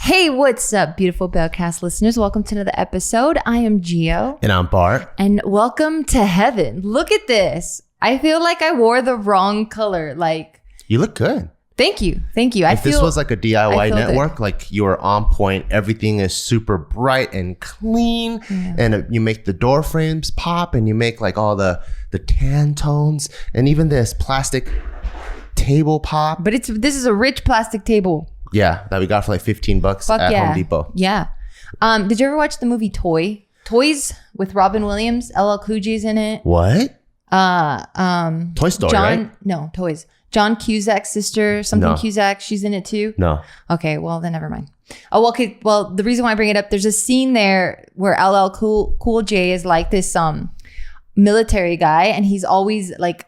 Hey, what's up, beautiful Bellcast listeners? Welcome to another episode. I am Gio. And I'm Bart. And welcome to heaven. Look at this. I feel like I wore the wrong color. Like, you look good. Thank you. If this was like a DIY network, like you are on point. Everything is super bright and clean. Yeah. And you make the door frames pop and you make like all the tan tones and even this plastic table pop. But this is a rich plastic table. Yeah, that we got for like $15 at Home Depot. Yeah. Did you ever watch the movie Toys with Robin Williams? LL Cool J's in it. What? Toy Story, right? No, Toys. John Cusack's sister, Cusack, she's in it too? No. Okay, well then never mind. Oh, well, okay. Well, the reason why I bring it up, there's a scene there where LL Cool J is like this military guy, and he's always like,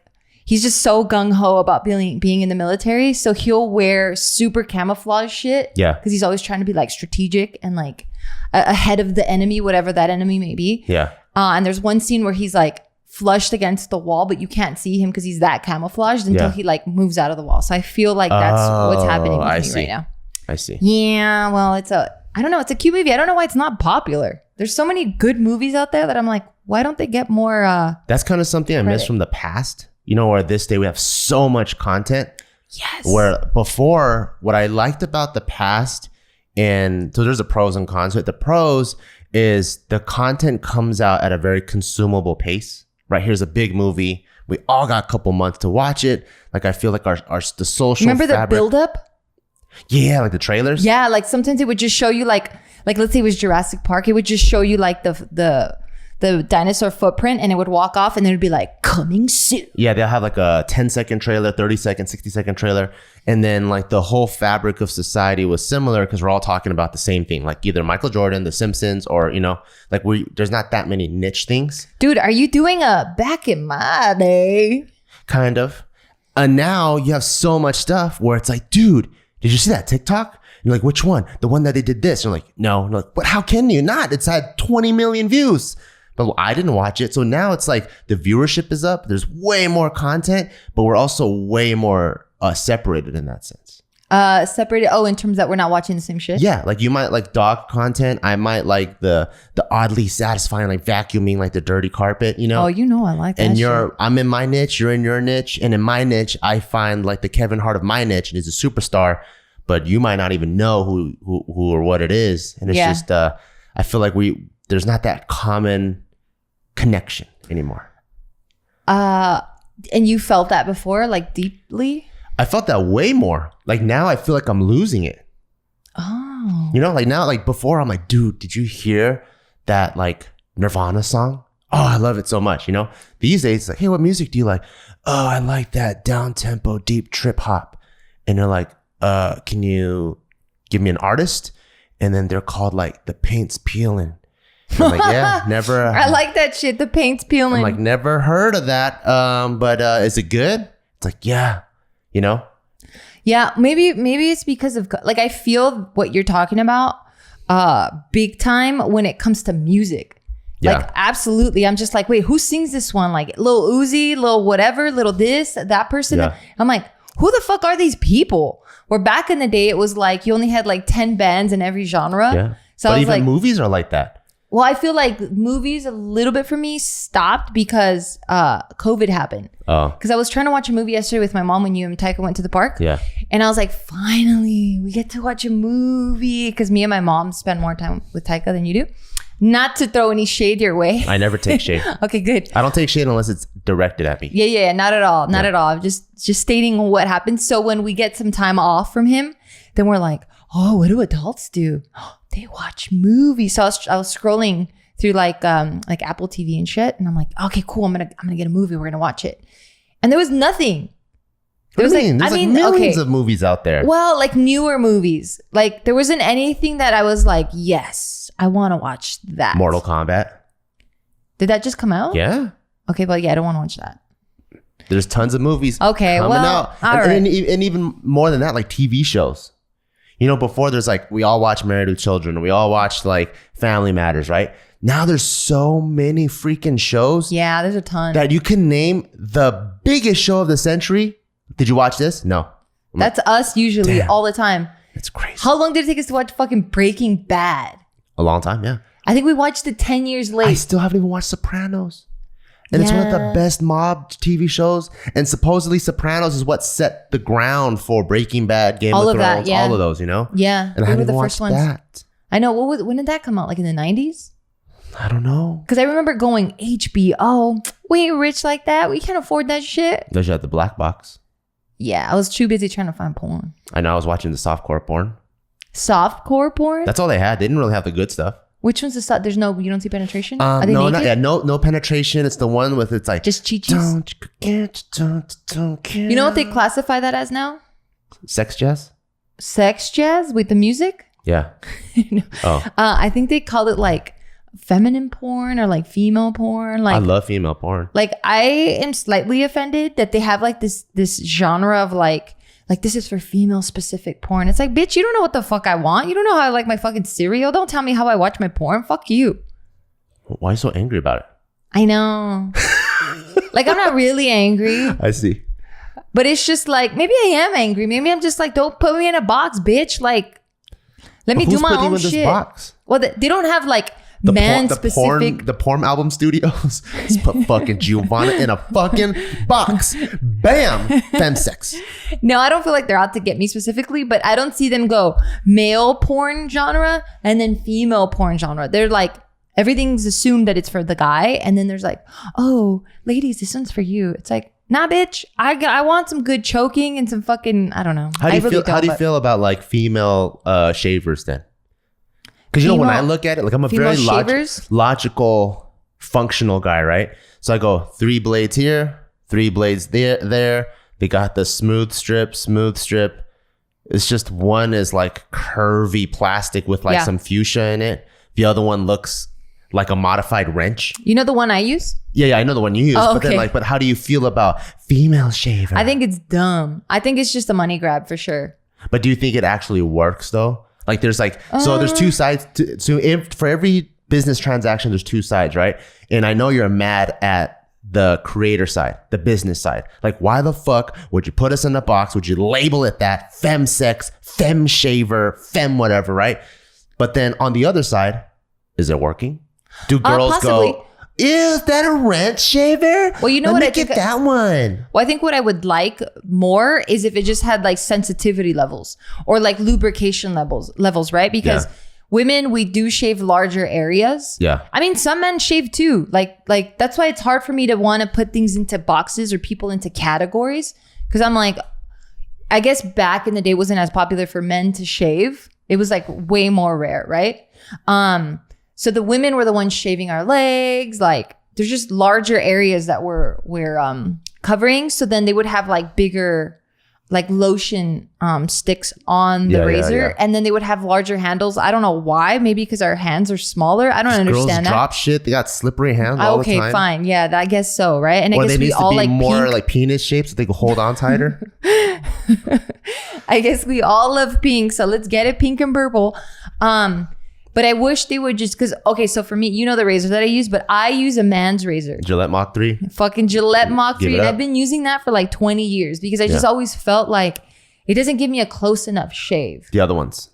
he's just so gung-ho about being in the military. So he'll wear super camouflage shit. Yeah. Because he's always trying to be like strategic and like ahead of the enemy, whatever that enemy may be. Yeah. And there's one scene where he's like flushed against the wall, but you can't see him because he's that camouflaged until he like moves out of the wall. So I feel like that's what's happening with me right now. I see. Yeah. Well, I don't know. It's a cute movie. I don't know why it's not popular. There's so many good movies out there that I'm like, why don't they get more? That's kind of something I miss from the past. You know, where this day we have so much content. Yes. Where before, what I liked about the past, and so there's the pros and cons. But the pros is the content comes out at a very consumable pace. Right? Here's a big movie. We all got a couple months to watch it. Like I feel like the social Remember fabric. The buildup? Yeah, like the trailers. Yeah, like sometimes it would just show you like let's say it was Jurassic Park. It would just show you like the dinosaur footprint, and it would walk off, and then it'd be like coming soon. Yeah, they'll have like a 10-second trailer, 30-second, 60-second trailer, and then like the whole fabric of society was similar because we're all talking about the same thing, like either Michael Jordan, The Simpsons, or like there's not that many niche things. Dude, are you doing a back in my day? Kind of. And now you have so much stuff where it's like, dude, did you see that TikTok? And you're like, which one? The one that they did this? And you're like, no. And you're like, but how can you not? It's had 20 million views. But I didn't watch it. So now it's like the viewership is up. There's way more content, but we're also way more separated in that sense. Separated? Oh, in terms that we're not watching the same shit? Yeah. Like you might like dog content. I might like the oddly satisfying, like vacuuming, like the dirty carpet, you know? Oh, I like that And I'm in my niche, you're in your niche. And in my niche, I find like the Kevin Hart of my niche, and he's a superstar, but you might not even know who or what it is. And it's just, I feel like there's not that common connection anymore. And you felt that before, like deeply? I felt that way more. Like now I feel like I'm losing it. Oh. Like now, like before I'm like, dude, did you hear that like Nirvana song? Oh, I love it so much. These days it's like, hey, what music do you like? Oh, I like that down tempo, deep trip hop. And they're like, can you give me an artist? And then they're called like The Paint's Peeling. I'm like, yeah, never. I like that shit. The paint's peeling. I'm like, never heard of that. But is it good? It's like, yeah, Yeah, maybe it's because of like I feel what you're talking about, big time when it comes to music. Yeah. Like absolutely, I'm just like, wait, who sings this one? Like Lil Uzi, Lil whatever, Lil this, that person. Yeah. I'm like, who the fuck are these people? Where back in the day, it was like you only had like 10 bands in every genre. Yeah. So but I was even like, movies are like that. Well, I feel like movies a little bit for me stopped because COVID happened. Oh. Because I was trying to watch a movie yesterday with my mom when you and Taika went to the park. Yeah. And I was like, finally, we get to watch a movie. Because me and my mom spend more time with Taika than you do. Not to throw any shade your way. I never take shade. Okay, good. I don't take shade unless it's directed at me. Yeah, not at all. Not at all. I'm just stating what happened. So when we get some time off from him, then we're like, oh, what do adults do? They watch movies. So I was scrolling through like Apple TV and shit, and I'm like, okay, cool. I'm gonna get a movie. We're gonna watch it, and there was nothing. There's millions of movies out there. Well, like newer movies. Like there wasn't anything that I was like, yes, I want to watch that. Mortal Kombat. Did that just come out? Yeah. Okay, but yeah, I don't want to watch that. There's tons of movies. Okay, coming out. All right. And even more than that, like TV shows. Before there's like, we all watch Married with Children. We all watch like Family Matters, right? Now there's so many freaking shows. Yeah, there's a ton. That you can name the biggest show of the century. Did you watch this? No. That's us usually all the time. It's crazy. How long did it take us to watch fucking Breaking Bad? A long time, yeah. I think we watched it 10 years late. I still haven't even watched Sopranos. And it's one of the best mob TV shows. And supposedly Sopranos is what set the ground for Breaking Bad, Game of Thrones, that, yeah. all of those, you know? Yeah. And I haven't even watched that. I know. When did that come out? Like in the 90s? I don't know. Because I remember going, HBO, we ain't rich like that. We can't afford that shit. Those you had the black box. Yeah, I was too busy trying to find porn. I know. I was watching the softcore porn. Softcore porn? That's all they had. They didn't really have the good stuff. Which one's the soft? There's no, you don't see penetration? No penetration. It's the one with, it's like, just chi-chis? Don't care. You know what they classify that as now? Sex jazz? Sex jazz with the music? Yeah. No. Oh. I think they call it like feminine porn or like female porn. Like, I love female porn. Like I am slightly offended that they have like this genre of like this is for female specific porn. It's like, bitch, you don't know what the fuck I want. You don't know how I like my fucking cereal. Don't tell me how I watch my porn. Fuck you. Why are you so angry about it? I know. Like, I'm not really angry. I see. But it's just like, maybe I am angry. Maybe I'm just like, don't put me in a box, bitch. Like, let me do my own shit. This box? Well, they don't have like man-specific. The porn album studios. Let's put fucking Giovanna in a fucking box. Bam. Femsex. No, I don't feel like they're out to get me specifically, but I don't see them go male porn genre and then female porn genre. They're like, everything's assumed that it's for the guy. And then there's like, oh, ladies, this one's for you. It's like, nah, bitch. I want some good choking and some fucking, I don't know. How do you feel about like female shavers then? Because you know, when I look at it, like I'm a very logical, functional guy, right? So I go 3 blades here, 3 blades there. They got the smooth strip. It's just one is like curvy plastic with like some fuchsia in it. The other one looks like a modified wrench. You know the one I use? Yeah, I know the one you use. Oh, but then but how do you feel about female shaver? I think it's dumb. I think it's just a money grab for sure. But do you think it actually works though? Like there's like, so there's 2 sides for every business transaction, there's 2 sides, right? And I know you're mad at the creator side, the business side. Like, why the fuck would you put us in a box? Would you label it that? Femsex, fem shaver, fem whatever, right? But then on the other side, is it working? Do girls go, is that a wrench shaver? Well, you know what I think. Get that one. Well, I think what I would like more is if it just had like sensitivity levels or like lubrication levels, right? Because women, we do shave larger areas. Yeah. I mean, some men shave too. Like that's why it's hard for me to want to put things into boxes or people into categories. Because I'm like, I guess back in the day, it wasn't as popular for men to shave. It was like way more rare, right? So the women were the ones shaving our legs. Like there's just larger areas that we're covering. So then they would have like bigger like lotion sticks on the razor. And then they would have larger handles. I don't know why. Maybe because our hands are smaller. I don't understand that. Girls drop shit. They got slippery hands all the time. Okay, fine. Yeah, I guess so, right? And I guess we all like more pink. Like penis shapes so they can hold on tighter. I guess we all love pink. So let's get it pink and purple. But I wish they would just, because, okay, so for me, you know the razor that I use, but I use a man's razor. Gillette Mach 3? Fucking Gillette Mach 3. And I've been using that for like 20 years because I just always felt like it doesn't give me a close enough shave. The other ones?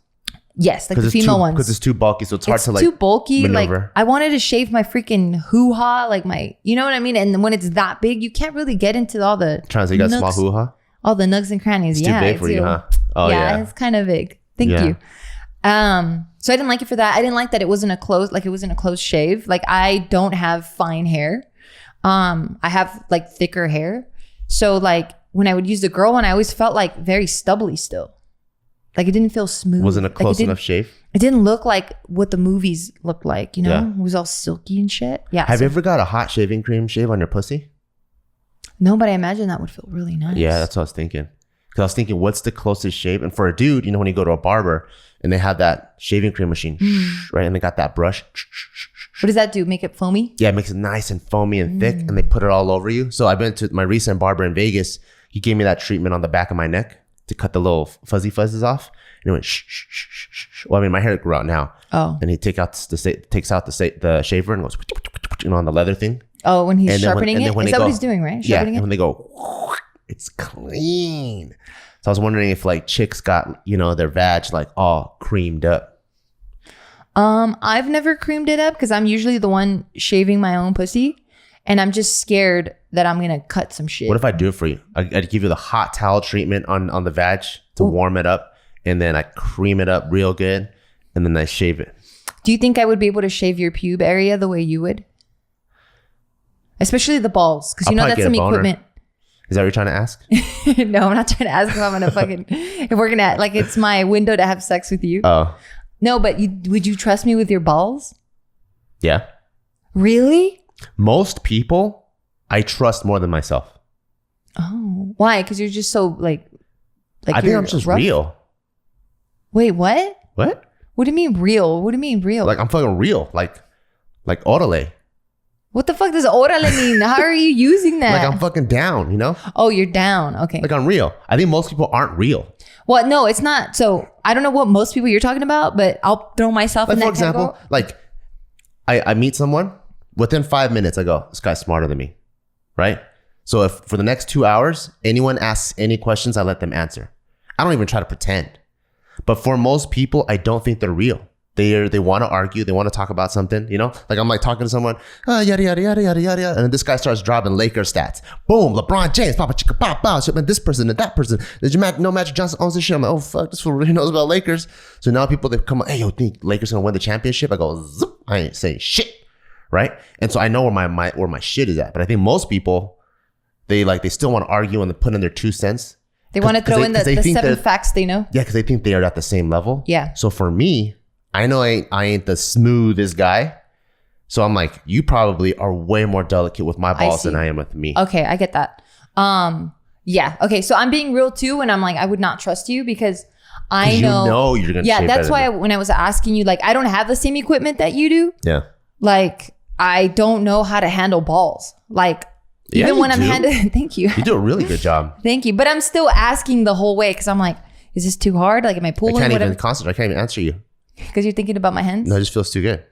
Yes, like the female ones. Because it's too bulky, so it's hard to like too bulky. maneuver. Like I wanted to shave my freaking hoo-ha, like my, you know what I mean? And when it's that big, you can't really get into all the Trying to say you got a small hoo-ha? All the nooks and crannies. It's too big for you, huh? Oh, yeah. It's kind of big. Thank you. So I didn't like it for that. I didn't like that it wasn't a closed shave. Like I don't have fine hair. I have like thicker hair. So like when I would use the girl one, I always felt like very stubbly still. Like it didn't feel smooth. Wasn't a close enough shave? It didn't look like what the movies looked like, you know? Yeah. It was all silky and shit. Yeah. Have you ever got a hot shaving cream shave on your pussy? No, but I imagine that would feel really nice. Yeah, that's what I was thinking. Because I was thinking, what's the closest shave? And for a dude, you know, when you go to a barber and they have that shaving cream machine, right? And they got that brush. What does that do? Make it foamy? Yeah, it makes it nice and foamy and thick. And they put it all over you. So I went to my recent barber in Vegas. He gave me that treatment on the back of my neck to cut the little fuzzy fuzzes off. And it went shh, shh, shh, shh, shh. Well, I mean, my hair grew out now. Oh. And he takes out the shaver and goes, you know, on the leather thing. Oh, when he's sharpening it? Is that what he's doing, right? Yeah, and when they go, it's clean. So I was wondering if like chicks got, you know, their vag like all creamed up. I've never creamed it up because I'm usually the one shaving my own pussy, and I'm just scared that I'm gonna cut some shit. What if I do it for you? I'd give you the hot towel treatment on the vag to warm it up, and then I cream it up real good, and then I shave it. Do you think I would be able to shave your pube area the way you would? Especially the balls, because you know that's some equipment. Is that what you're trying to ask? No, I'm not trying to ask if I'm gonna fucking, if we're gonna, like, it's my window to have sex with you. Oh. No, but would you trust me with your balls? Yeah. Really? Most people, I trust more than myself. Oh, why? Because you're just so like I think I'm just rough? real. Wait, what? What? What do you mean real? What do you mean real? Like I'm fucking real. Like orale. What the fuck does orale mean? How are you using that? Like I'm fucking down, you know? Oh, you're down. Okay. Like I'm real. I think most people aren't real. Well, no, it's not. So I don't know what most people you're talking about, but I'll throw myself Like in that for example, category. like I meet someone, within 5 minutes I go, this guy's smarter than me, right? So if for the next 2 hours, anyone asks any questions, I let them answer. I don't even try to pretend. But for most people, I don't think they're real. They want to argue. They want to talk about something, you know? Like I'm like talking to someone, yada, yada, yada, yada, yada. And then this guy starts dropping Lakers stats. Boom, LeBron James, Papa Chica, Papa, man, this person and that person. Did you know Magic Johnson owns this shit? I'm like, oh, fuck, this fool really knows about Lakers. So now people, they come, hey, yo, think Lakers going to win the championship? I go, zip, I ain't saying shit, right? And so I know where my shit is at. But I think most people, they still want to argue and put in their 2 cents. They want to throw in the 7 facts they know. Yeah, because they think they are at the same level. Yeah. So for me, I know I ain't the smoothest guy. So I'm like, you probably are way more delicate with my balls than I am with me. Okay, I get that. Yeah. Okay, so I'm being real too, and I'm like, I would not trust you because I know. You know you're gonna. Yeah, that's why when I was asking you, like, I don't have the same equipment that you do. Yeah. Like, I don't know how to handle balls. Like, even when I'm handling. Thank you. You do a really good job. Thank you, but I'm still asking the whole way because I'm like, is this too hard? Like, am I pulling? I can't even concentrate. I can't even answer you. Because you're thinking about my hands? No, it just feels too good.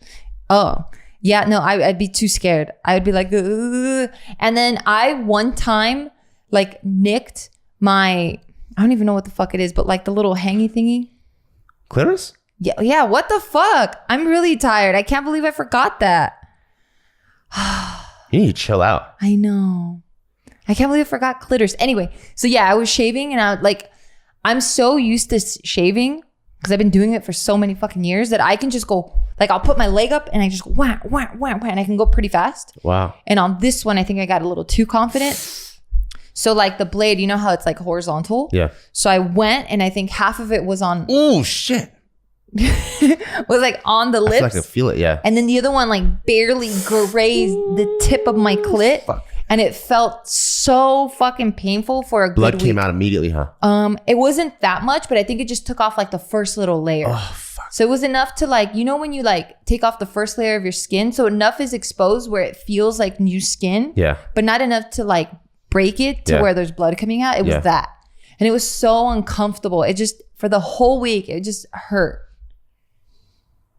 Oh, yeah. No, I'd be too scared. I would be like, ugh. And then I one time like nicked my, I don't even know what the fuck it is, but like the little hangy thingy. Clitoris? Yeah. What the fuck? I'm really tired. I can't believe I forgot that. You need to chill out. I know. I can't believe I forgot clitoris. Anyway, so yeah, I was shaving and I'm so used to shaving because I've been doing it for so many fucking years that I can just go, like, I'll put my leg up and I just go, wah, wah, wah, wah, and I can go pretty fast. Wow. And on this one, I think I got a little too confident. So like the blade, you know how it's like horizontal? Yeah. So I went and I think half of it was on. Oh, shit. was like on the lips. I feel like I feel it, yeah. And then the other one like barely grazed the tip of my clit. Fuck. And it felt so fucking painful for a good Blood week. came out immediately, huh? It wasn't that much, but I think it just took off like the first little layer. Oh, fuck. So it was enough to like, you know when you like take off the first layer of your skin, so enough is exposed where it feels like new skin. Yeah. But not enough to like break it to where there's blood coming out. It was that. And it was so uncomfortable. It just, for the whole week, it just hurt.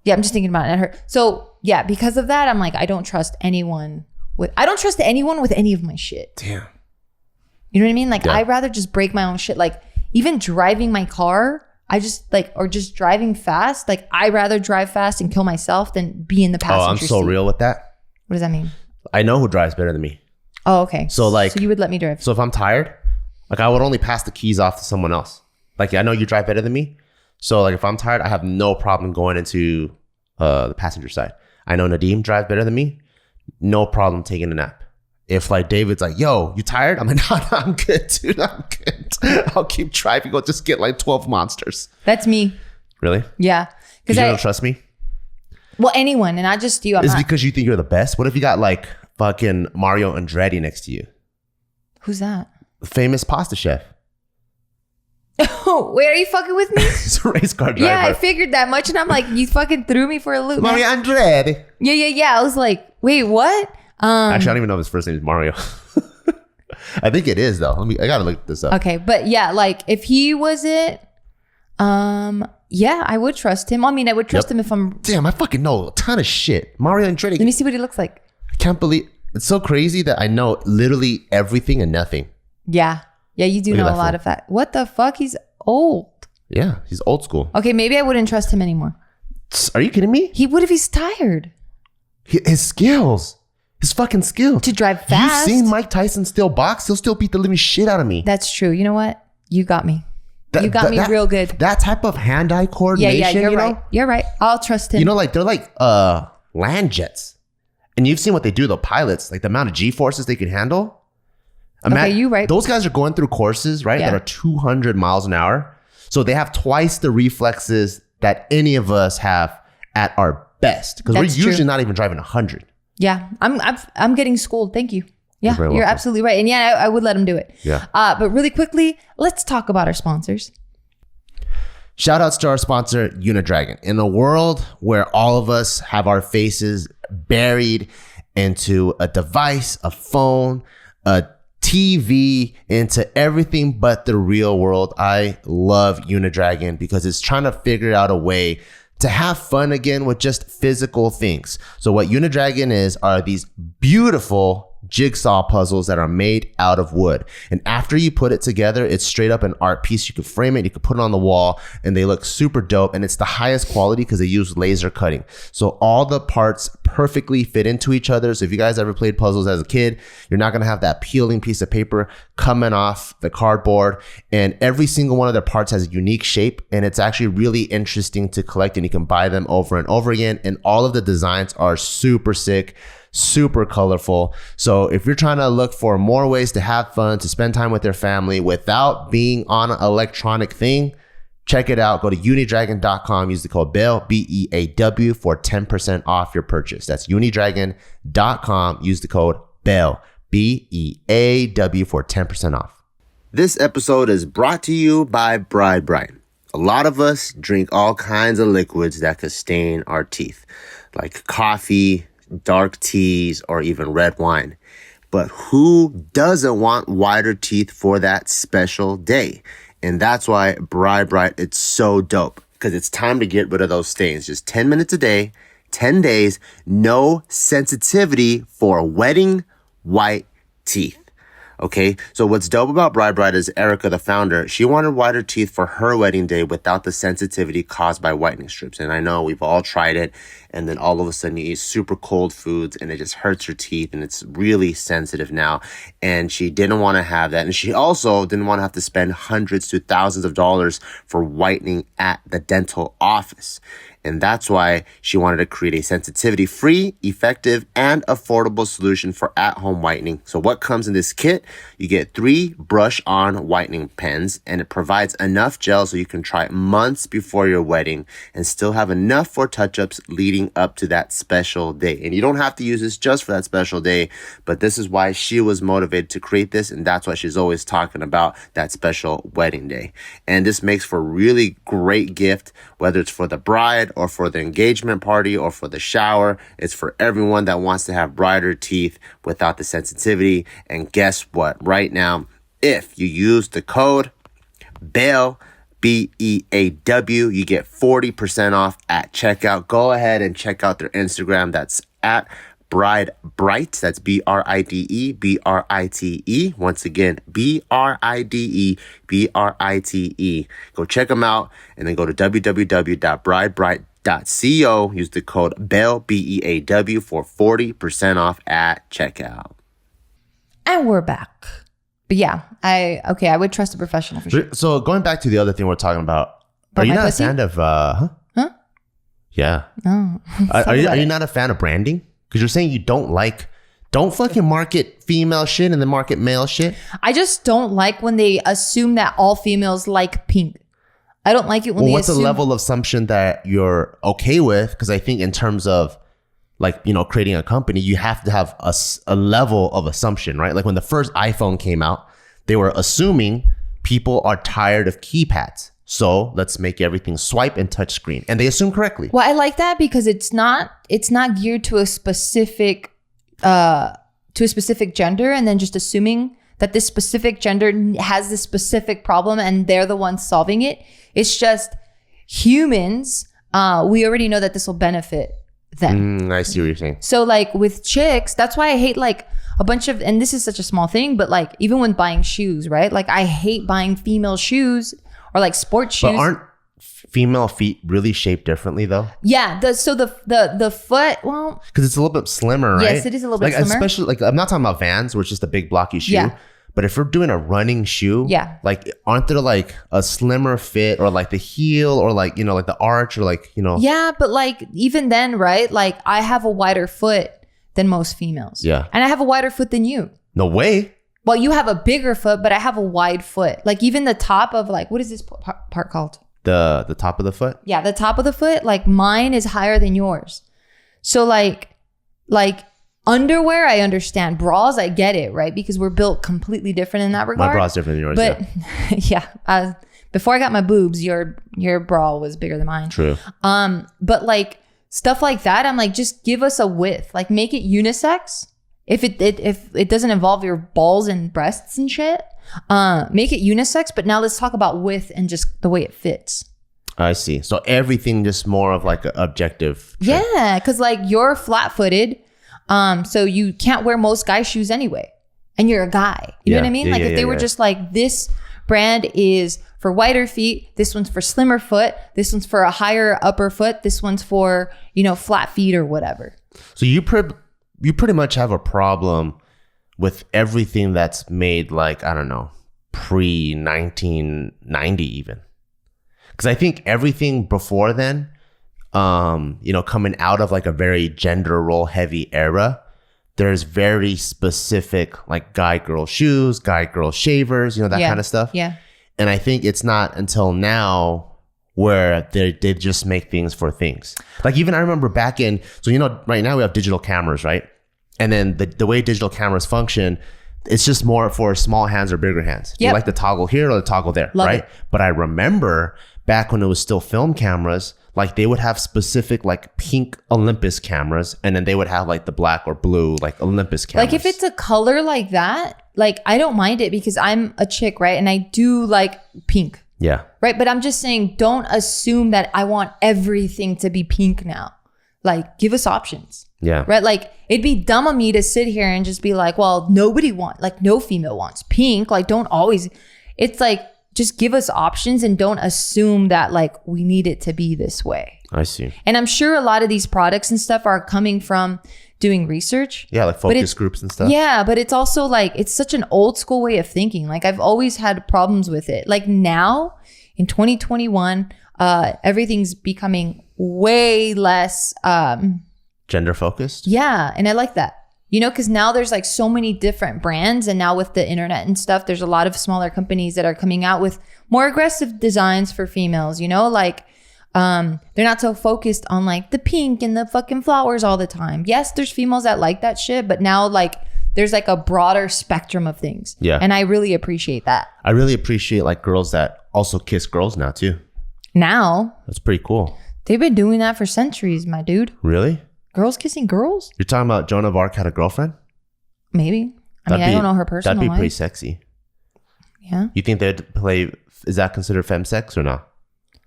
Yeah, I'm just thinking about it. It hurt. So yeah, because of that, I'm like, I don't trust anyone with any of my shit. Damn. You know what I mean? Like, I'd rather just break my own shit. Like, even driving my car, I just like, or just driving fast. Like, I'd rather drive fast and kill myself than be in the passenger seat. Oh, I'm so real with that. What does that mean? I know who drives better than me. Oh, okay. So like, so you would let me drive. So if I'm tired, like I would only pass the keys off to someone else. Like, I know you drive better than me. So like, if I'm tired, I have no problem going into the passenger side. I know Nadeem drives better than me. No problem taking a nap. If like David's like, yo, you tired? I'm like, no, I'm good, dude. I'm good. I'll keep driving. I'll just get like 12 monsters. That's me. Really? Yeah. Because you don't trust me? Well, anyone, and not just you. It's because you think you're the best. What if you got like fucking Mario Andretti next to you? Who's that? The famous pasta chef. Oh, wait, are you fucking with me? He's a race car driver. Yeah, I figured that much, and I'm like, you fucking threw me for a loop. Mario Andretti. Yeah. I was like, wait, what? Actually, I don't even know if his first name is Mario. I think it is though. I gotta look this up. Okay, but yeah, like if he was it, yeah, I would trust him. I mean, I would trust him if I'm. Damn, I fucking know a ton of shit. Mario Andretti. Let me see what he looks like. I can't believe it's so crazy that I know literally everything and nothing. Yeah, Yeah, you do Look at know a that lot fool. of that. What the fuck? He's old. Yeah, he's old school. Okay, maybe I wouldn't trust him anymore. Are you kidding me? He would if he's tired. His skills. His fucking skills. To drive fast. You've seen Mike Tyson still box? He'll still beat the living shit out of me. That's true. You know what? You got me. You got me real good. That type of hand-eye coordination, Yeah, you're you right. know? You're right. I'll trust him. You know, like they're like land jets. And you've seen what they do, the pilots, like the amount of G-forces they can handle. Okay, you right. Those guys are going through courses, right, that are 200 miles an hour. So they have twice the reflexes that any of us have at our best. Because we're usually not even driving 100. Yeah, I'm getting schooled. Thank you. Yeah, you're absolutely right. And yeah, I would let him do it. Yeah. But really quickly, let's talk about our sponsors. Shout outs to our sponsor, Unidragon. In a world where all of us have our faces buried into a device, a phone, a TV, into everything but the real world, I love Unidragon because it's trying to figure out a way to have fun again with just physical things. So what Unidragon are these beautiful jigsaw puzzles that are made out of wood. And after you put it together, it's straight up an art piece. You could frame it, you could put it on the wall, and they look super dope. And it's the highest quality because they use laser cutting. So all the parts perfectly fit into each other. So if you guys ever played puzzles as a kid, you're not going to have that peeling piece of paper coming off the cardboard. And every single one of their parts has a unique shape. And it's actually really interesting to collect, and you can buy them over and over again. And all of the designs are super sick, super colorful. So if you're trying to look for more ways to have fun, to spend time with your family without being on an electronic thing, check it out. Go to unidragon.com. Use the code BEAW, BEAW, for 10% off your purchase. That's unidragon.com. Use the code BEAW, BEAW, for 10% off. This episode is brought to you by Barbell Brigade. A lot of us drink all kinds of liquids that could stain our teeth, like coffee, dark teas, or even red wine. But who doesn't want whiter teeth for that special day? And that's why Barbell Brigade, it's so dope, because it's time to get rid of those stains. Just 10 minutes a day, 10 days, no sensitivity for wetting white teeth. Okay, so what's dope about Barbell Brigade is Erica, the founder, she wanted whiter teeth for her wedding day without the sensitivity caused by whitening strips. And I know we've all tried it, and then all of a sudden you eat super cold foods and it just hurts your teeth, and it's really sensitive now. And she didn't want to have that. And she also didn't want to have to spend hundreds to thousands of dollars for whitening at the dental office. And that's why she wanted to create a sensitivity-free, effective, and affordable solution for at-home whitening. So what comes in this kit? You get 3 brush-on whitening pens, and it provides enough gel so you can try it months before your wedding and still have enough for touch-ups leading up to that special day. And you don't have to use this just for that special day, but this is why she was motivated to create this, and that's why she's always talking about that special wedding day. And this makes for a really great gift, whether it's for the bride or for the engagement party or for the shower. It's for everyone that wants to have brighter teeth without the sensitivity. And guess what? Right now, if you use the code BEAW, BEAW, you get 40% off at checkout. Go ahead and check out their Instagram. That's at Bride Bright. That's BRIDE, BRITE. Once again, BRIDE, BRITE. Go check them out, and then go to www.bridebright.co. Use the code BEAW, BEAW, for 40% off at checkout. And we're back. But yeah, I would trust a professional for sure. So going back to the other thing we're talking about, are you not a fan of Huh? Yeah. No. Are you not a fan of branding? Because you're saying you don't fucking market female shit and then market male shit. I just don't like when they assume that all females like pink. I don't like it when they what's assume. the level of assumption that you're okay with? Because I think in terms of creating a company, you have to have a level of assumption, right? Like when the first iPhone came out, they were assuming people are tired of keypads. So let's make everything swipe and touch screen. And they assume correctly. Well, I like that because it's not geared to a specific gender, and then just assuming that this specific gender has this specific problem and they're the ones solving it. It's just humans. We already know that this will benefit them. I see what you're saying. So like with chicks, that's why I hate like a bunch of, and this is such a small thing, but like even when buying shoes, right? Like I hate buying female shoes or like sports shoes. But aren't female feet really shaped differently though? Yeah. So the foot, well, because it's a little bit slimmer, right? Yes, it is a little bit like, slimmer. Especially like I'm not talking about Vans, which is just a big blocky shoe. Yeah. But if we're doing a running shoe, yeah, like aren't there like a slimmer fit or like the heel or like, you know, like the arch or like, you know? Yeah, but like even then, right? Like I have a wider foot than most females. Yeah. And I have a wider foot than you. No way. Well, you have a bigger foot, but I have a wide foot. Like even the top of like, what is this part called? The top of the foot? Yeah, the top of the foot, like mine is higher than yours. So like underwear, I understand. Bras, I get it, right? Because we're built completely different in that regard. My bra's different than yours, but yeah. Before I got my boobs, your bra was bigger than mine. True. But like stuff like that, I'm like, just give us a width. Like make it unisex. If it doesn't involve your balls and breasts and shit, make it unisex. But now let's talk about width and just the way it fits. I see. So everything just more of like an objective trait. Yeah, because like you're flat-footed, so you can't wear most guy shoes anyway, and you're a guy. You know what I mean? Like if they were just like, this brand is for wider feet, this one's for slimmer foot, this one's for a higher upper foot, this one's for, you know, flat feet or whatever. So you pretty much have a problem with everything that's made like, I don't know, pre-1990 even. Because I think everything before then, you know, coming out of like a very gender role heavy era, there's very specific like guy girl shoes, guy girl shavers, you know, that kind of stuff. Yeah. And I think it's not until now where they just make things for things. Like even I remember back in, so you know, right now we have digital cameras, right? And then the way digital cameras function, it's just more for small hands or bigger hands. Yep. You like the toggle here or the toggle there, Love right? it. But I remember back when it was still film cameras, like they would have specific like pink Olympus cameras, and then they would have like the black or blue like Olympus cameras. Like if it's a color like that, like I don't mind it because I'm a chick, right? And I do like pink. Yeah. Right. But I'm just saying, don't assume that I want everything to be pink now. Like give us options. Yeah. Right. Like it'd be dumb of me to sit here and just be like, well, nobody wants, like no female wants pink. Like don't always, it's like, just give us options and don't assume that like we need it to be this way. I see. And I'm sure a lot of these products and stuff are coming from doing research. Yeah, like focus groups and stuff. Yeah, but it's also like, it's such an old school way of thinking. Like I've always had problems with it. Like now in 2021, everything's becoming way less gender focused. Yeah, and I like that. You know, because now there's like so many different brands, and now with the internet and stuff, there's a lot of smaller companies that are coming out with more aggressive designs for females, you know, like they're not so focused on like the pink and the fucking flowers all the time. Yes, there's females that like that shit, but now like there's like a broader spectrum of things. Yeah. And I really appreciate that. I really appreciate like girls that also kiss girls now too. Now. That's pretty cool. They've been doing that for centuries, my dude. Really? Girls kissing girls? You're talking about Joan of Arc had a girlfriend? Maybe. I don't know her personal That'd be life. pretty sexy. Yeah. You think they'd play, is that considered femsex or not?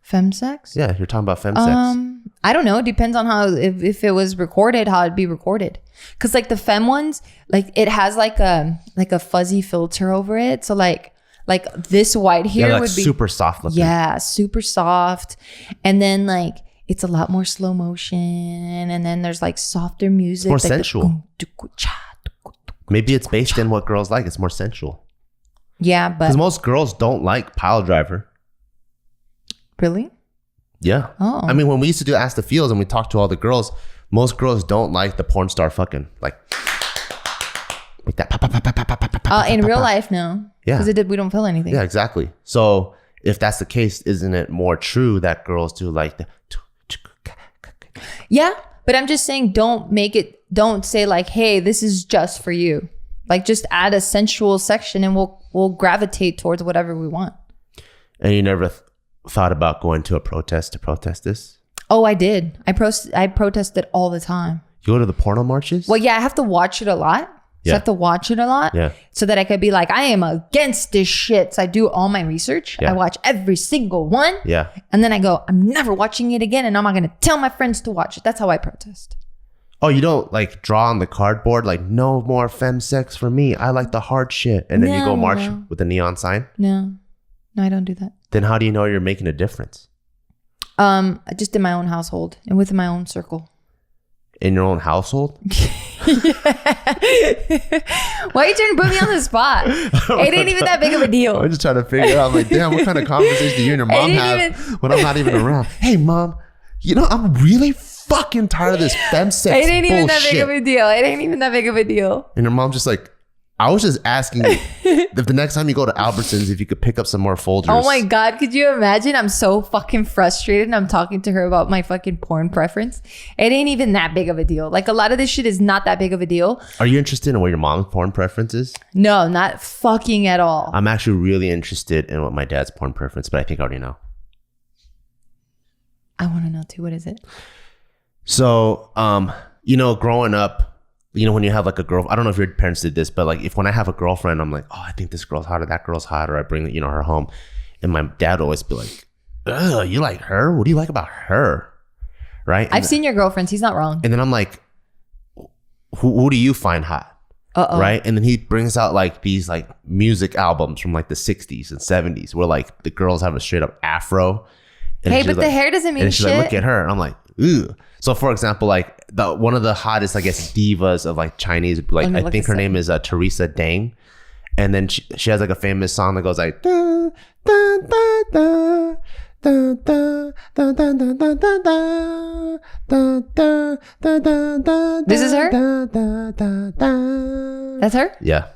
Femsex? Yeah, you're talking about femsex. I don't know. It depends on how, if it was recorded, how it'd be recorded. Because like the femme ones, like it has like a fuzzy filter over it. So like this white here like would be super soft looking. Yeah, super soft. And then like it's a lot more slow motion, and then there's like softer music. More like sensual. Maybe it's based in what girls like. It's more sensual. Yeah, but because most girls don't like pile driver. Really? Yeah. Oh. I mean, when we used to do Ask the Fields and we talked to all the girls, most girls don't like the porn star fucking like that. In real life, no. Yeah. Because we don't feel anything. Yeah, exactly. So if that's the case, isn't it more true that girls do like the? Yeah, but I'm just saying, don't say like, hey, this is just for you. Like just add a sensual section and we'll gravitate towards whatever we want. And you never thought about going to a protest to protest this? Oh, I did. I protested all the time. You go to the porno marches? Well, yeah, I have to watch it a lot So I have to watch it a lot so that I could be like, I am against this shit. So I do all my research. I watch every single one. Yeah. And then I go, I'm never watching it again. And I'm not going to tell my friends to watch it. That's how I protest. Oh, you don't like draw on the cardboard like no more femsex for me. I like the hard shit. And then you go march with the neon sign? No, I don't do that. Then how do you know you're making a difference? Just in my own household and within my own circle. In your own household? Why are you trying to put me on the spot? It ain't even that big of a deal. I'm just trying to figure out, like, damn, what kind of conversation do you and your mom have when I'm not even around? Hey, mom, you know, I'm really fucking tired of this femsex bullshit. It ain't even that big of a deal. It ain't even that big of a deal. And your mom's just like, I was just asking if the next time you go to Albertsons, if you could pick up some more Folgers. Oh my God. Could you imagine? I'm so fucking frustrated and I'm talking to her about my fucking porn preference. It ain't even that big of a deal. Like a lot of this shit is not that big of a deal. Are you interested in what your mom's porn preference is? No, not fucking at all. I'm actually really interested in what my dad's porn preference, but I think I already know. I want to know too. What is it? So, you know, growing up, you know, when you have like a girl, I don't know if your parents did this, but like when I have a girlfriend, I'm like, oh, I think this girl's hot or that girl's hot, or I bring, you know, her home. And my dad would always be like, ugh, you like her? What do you like about her? Right? I've seen your girlfriends. He's not wrong. And then I'm like, who do you find hot? Right? And then he brings out like these like music albums from like the 60s and 70s where like the girls have a straight up afro. Hey, but the hair doesn't mean shit. And she's like, look at her. And I'm like, ooh. So for example, like one of the hottest, I guess, divas of like Chinese, like I think her name is Teresa Deng. And then she has like a famous song that goes like, da, da, da, da, da, da, da, da, da, da, da, da, da, da, da, da. This is her? That's her? Yeah.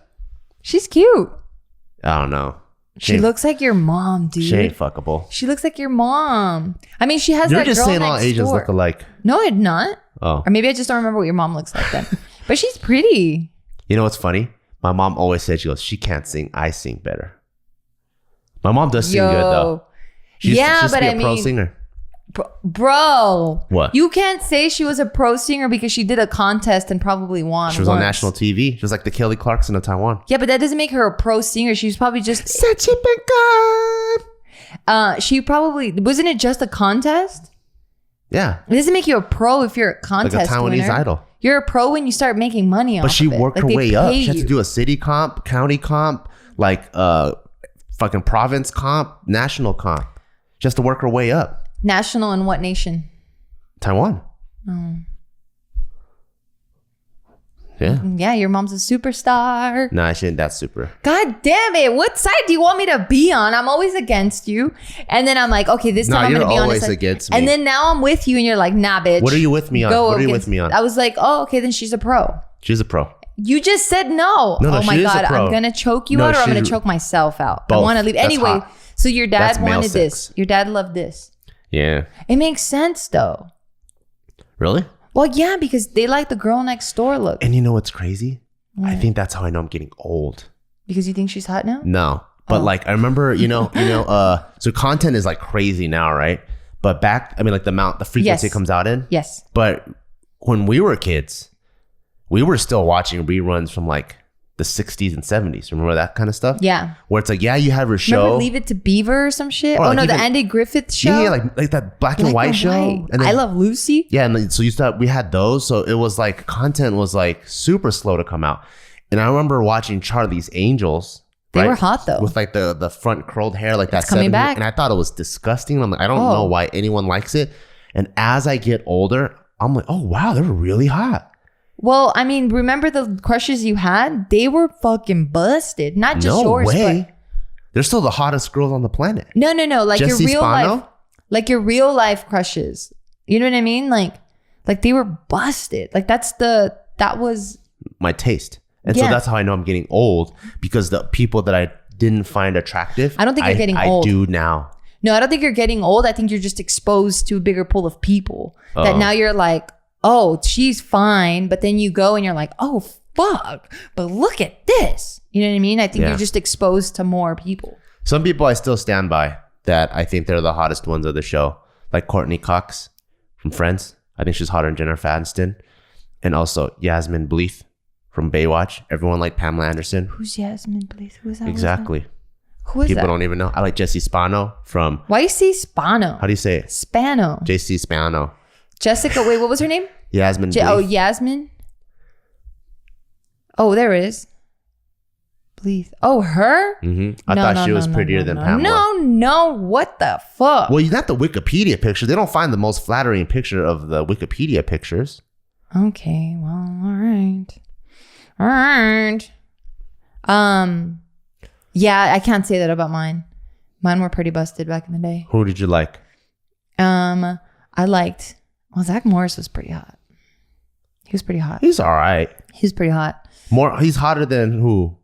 She's cute. I don't know. She looks like your mom, dude. She ain't fuckable. She looks like your mom. I mean, she has You're that girl just saying all next Asians door. look alike. No, it's not. Oh. Or maybe I just don't remember what your mom looks like then. But she's pretty. You know what's funny? My mom always said, she goes, she can't sing. I sing better. My mom does sing good though. She used to be a pro singer. Bro. What? You can't say she was a pro singer because she did a contest and probably won. She was on national TV. She was like the Kelly Clarkson of Taiwan. Yeah, but that doesn't make her a pro singer. She was probably just... she probably... Wasn't it just a contest? Yeah. It doesn't make you a pro if you're a contest like a Taiwanese winner. Idol. You're a pro when you start making money off of it. But she worked her way up. She had to you. do a city comp, county comp, like fucking province comp, national comp. She has to work her way up. National in what nation? Taiwan. Oh. Yeah. Yeah, your mom's a superstar. Nah, she ain't that super. God damn it. What side do you want me to be on? I'm always against you. And then I'm like, okay, this time I'm going to be on this side. You're always against me. And then now I'm with you and you're like, nah, bitch. What are you with me on? What are you with me on? I was like, oh, okay, then she's a pro. She's a pro. You just said no. No, oh my she is God. a pro. I'm going to choke you out or I'm going to choke myself out. Both. I want to leave. That's anyway, hot. so your dad That's male wanted sex. this. Your dad loved this. Yeah. It makes sense though. Really? Well, yeah, because they like the girl next door look. And you know what's crazy? I think that's how I know I'm getting old. Because you think she's hot now? No. But like I remember, so content is like crazy now, right? But back, I mean like the frequency it comes out in. Yes. But when we were kids, we were still watching reruns from like the 60s and 70s. Remember that kind of stuff? Yeah. Where it's like, yeah, you have your show. Remember Leave It to Beaver or some shit? Or Oh like no, even, the Andy Griffith show? Yeah, like that black and white show. And then, I Love Lucy. Yeah, and then, so we had those. So it was like content was like super slow to come out. And I remember watching Charlie's Angels. They were hot though. With like the front curled hair, like that. Coming back. And I thought it was disgusting. I'm like, I don't know why anyone likes it. And as I get older, I'm like, oh wow, they're really hot. Well, I mean, remember the crushes you had? They were fucking busted. Not just yours, but they're still the hottest girls on the planet. No. Like Jesse your real Spano? life, like your real life crushes. You know what I mean? Like they were busted. Like that was my taste. And so that's how I know I'm getting old, because the people that I didn't find attractive, I don't think you're getting old. I do now. No, I don't think you're getting old. I think you're just exposed to a bigger pool of people that now you're like, oh, she's fine. But then you go and you're like, oh, fuck. But look at this. You know what I mean? I think you're just exposed to more people. Some people I still stand by that I think they're the hottest ones of the show. Like Courtney Cox from Friends. I think she's hotter than Jennifer Aniston. And also Yasmin Bleeth from Baywatch. Everyone liked Pamela Anderson. Who's Yasmin, please? Who is that? Exactly. Who is People that? don't even know. I like Jesse Spano from... Why you say Spano? How do you say it? Spano. JC Spano. Jessica, wait, what was her name? Yasmin. Yasmin. Oh, there it is. Bleeth. Oh, her? I thought she was prettier than Pamela. No. What the fuck? Well, you got the Wikipedia picture. They don't find the most flattering picture of the Wikipedia pictures. Okay, well, all right. Yeah, I can't say that about mine. Mine were pretty busted back in the day. Who did you like? I liked... Well, Zach Morris was pretty hot. He was pretty hot. He's all right. He's pretty hot. He's hotter than who?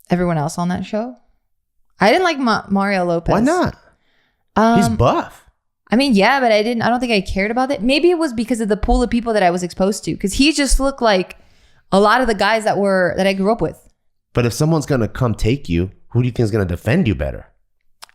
Everyone else on that show. I didn't like Mario Lopez. Why not? He's buff. I mean, yeah, but I don't think I cared about it. Maybe it was because of the pool of people that I was exposed to. Because he just looked like a lot of the guys that I grew up with. But if someone's going to come take you, who do you think is going to defend you better?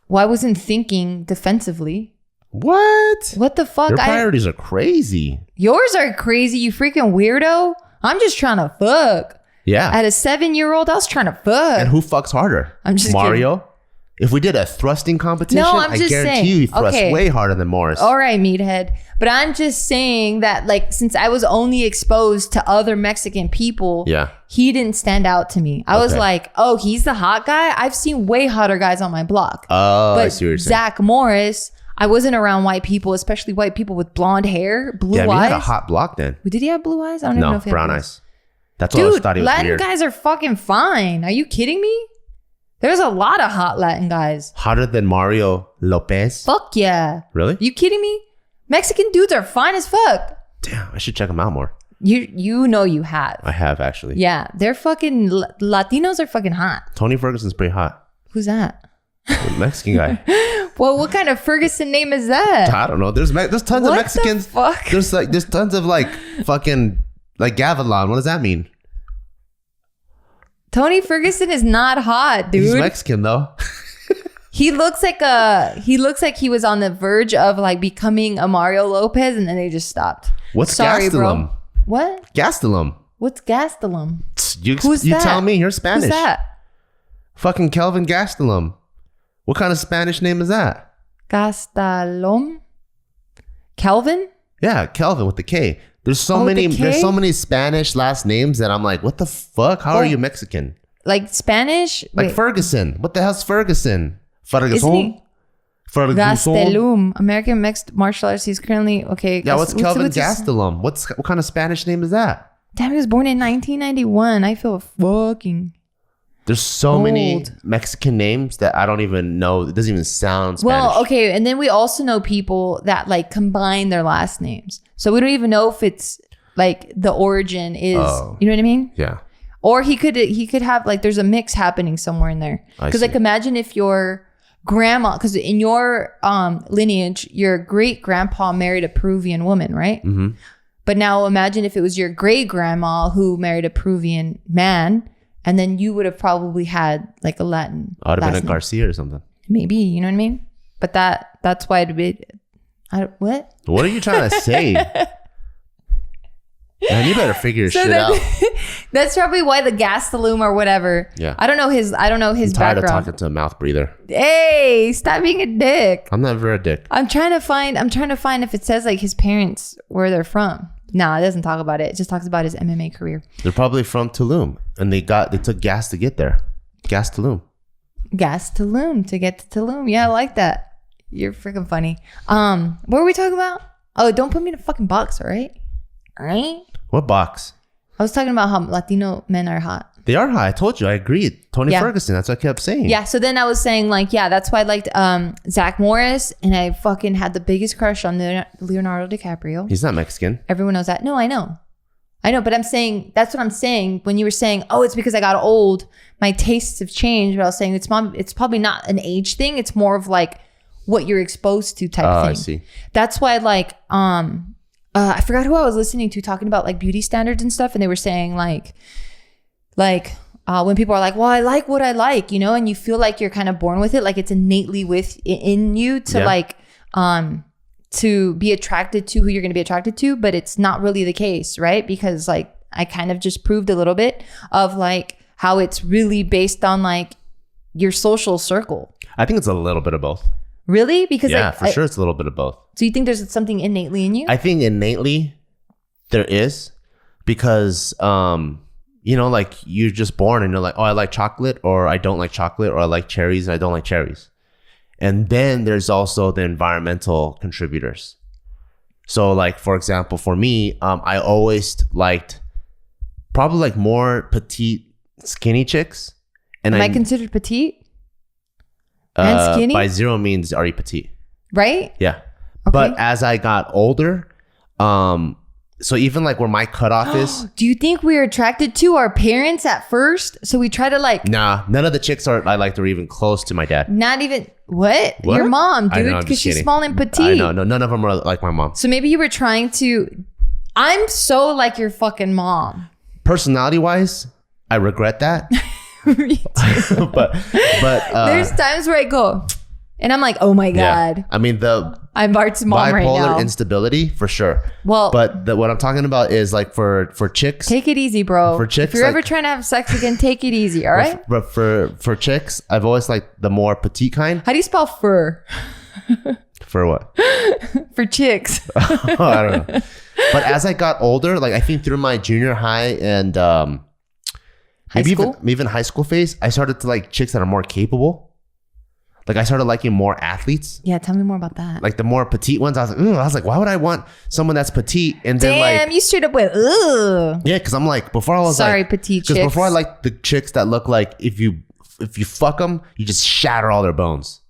Well, I wasn't thinking defensively. What? What the fuck? Your priorities are crazy. Yours are crazy, you freaking weirdo. I'm just trying to fuck. Yeah. At a 7-year-old, I was trying to fuck. And who fucks harder? I'm just Mario? kidding. If we did a thrusting competition, I guarantee you he thrusts way harder than Morris. All right, meathead. But I'm just saying that, like, since I was only exposed to other Mexican people, he didn't stand out to me. I was like, oh, he's the hot guy? I've seen way hotter guys on my block. Oh, but I see what you're saying. Zach Morris, I wasn't around white people, especially white people with blonde hair, blue eyes. Yeah, he had a hot block then. Did he have blue eyes? I don't even know if he had brown blue eyes. That's what I always thought he was Latin weird. guys are fucking fine. Are you kidding me? There's a lot of hot Latin guys. Hotter than Mario Lopez? Fuck yeah. Really? You kidding me? Mexican dudes are fine as fuck. Damn, I should check him out more. You know you have. I have, actually. Yeah, they're fucking... Latinos are fucking hot. Tony Ferguson's pretty hot. Who's that? The Mexican guy. Well, what kind of Ferguson name is that? I don't know. There's tons of Mexicans. What the fuck? There's tons of fucking Gavilan. What does that mean? Tony Ferguson is not hot, dude. He's Mexican though. He looks like he was on the verge of becoming a Mario Lopez, and then they just stopped. What's Sorry, Gastelum? bro. What? Gastelum. What's Gastelum? Who's that? You tell me. You're Spanish. Who's that? Fucking Kelvin Gastelum. What kind of Spanish name is that? Gastelum? Kelvin? Yeah, Kelvin with the K. There's so many Spanish last names that I'm like, what the fuck? How are you Mexican? Like Spanish? Like Ferguson. What the hell's Ferguson? Ferguson? Isn't he? Ferguson? Gastelum. American mixed martial arts. He's currently okay. Yeah, what's Kelvin Gastelum? What kind of Spanish name is that? Damn, he was born in 1991. I feel fucking... There's so many Mexican names that I don't even know. It doesn't even sound Spanish. Well, okay. And then we also know people that combine their last names. So we don't even know if it's the origin is, you know what I mean? Yeah. Or he could have there's a mix happening somewhere in there. Because imagine if your grandma, because in your lineage, your great grandpa married a Peruvian woman, right? Mm-hmm. But now imagine if it was your great grandma who married a Peruvian man. And then you would have probably had a Latin. I'd have been a Garcia or something. Maybe, you know what I mean? But that's why it'd be... what? What are you trying to say? Man, you better figure shit out. That's probably why the Gastelum or whatever. Yeah. I don't know his I'm background. tired of talking to a mouth breather. Hey, stop being a dick. I'm never a dick. I'm trying to find if it says his parents, where they're from. No, it doesn't talk about it. It just talks about his MMA career. They're probably from Tulum, and they took gas to get there. Gas Tulum. Gas Tulum to get to Tulum. Yeah, I like that. You're freaking funny. What were we talking about? Oh, don't put me in a fucking box, all right? All right? What box? I was talking about how Latino men are hot. They are hot. I told you. I agreed. Tony Ferguson. That's what I kept saying. Yeah. So then I was saying that's why I liked Zach Morris, and I fucking had the biggest crush on Leonardo DiCaprio. He's not Mexican. Everyone knows that. No, I know. But I'm saying, that's what I'm saying. When you were saying, oh, it's because I got old, my tastes have changed. But I was saying it's probably not an age thing. It's more of what you're exposed to type thing. I see. That's why I forgot who I was listening to talking about beauty standards and stuff. And they were saying when people are like, well, I like what I like, and you feel like you're kind of born with it. It's innately within you to to be attracted to who you're going to be attracted to, but it's not really the case, right? Because I kind of just proved a little bit of like how it's really based on like your social circle. I think it's a little bit of both. Really? Because yeah, for sure, it's a little bit of both. So you think there's something innately in you? I think innately there is, because you know, like you're just born and you're like, oh, I like chocolate, or I don't like chocolate, or I like cherries and I don't like cherries. And then there's also the environmental contributors. So like, for example, for me, I always liked probably like more petite, skinny chicks. And Am I considered petite and skinny? By zero means are you petite. Right? Yeah. Okay. But as I got older, so even like where my cutoff is. Do you think we're attracted to our parents at first? So we try to like. Nah, none of the chicks I liked are even close to my dad. Not even. What? Your mom, dude, because she's small and petite. I know. No, none of them are like my mom. So maybe you were trying to. I'm so like your fucking mom. Personality wise, I regret that. Me too. but there's times where I go, and I'm like, oh my God. Yeah. I mean, I'm Bart's mom right now. Bipolar instability for sure. Well, but what I'm talking about is like for chicks. Take it easy, bro. For chicks, if you're ever trying to have sex again, take it easy. All right. But for chicks, I've always liked the more petite kind. How do you spell fur? For what? For chicks. I don't know. But as I got older, like I think through my junior high and maybe even high school phase, I started to like chicks that are more capable. Like I started liking more athletes. Yeah, tell me more about that. Like the more petite ones, I was like, why would I want someone that's petite? And then damn, you straight up went, ugh. Yeah, because I'm like, before I was sorry, like, petite chicks. Because before I liked the chicks that look like if you fuck them, you just shatter all their bones.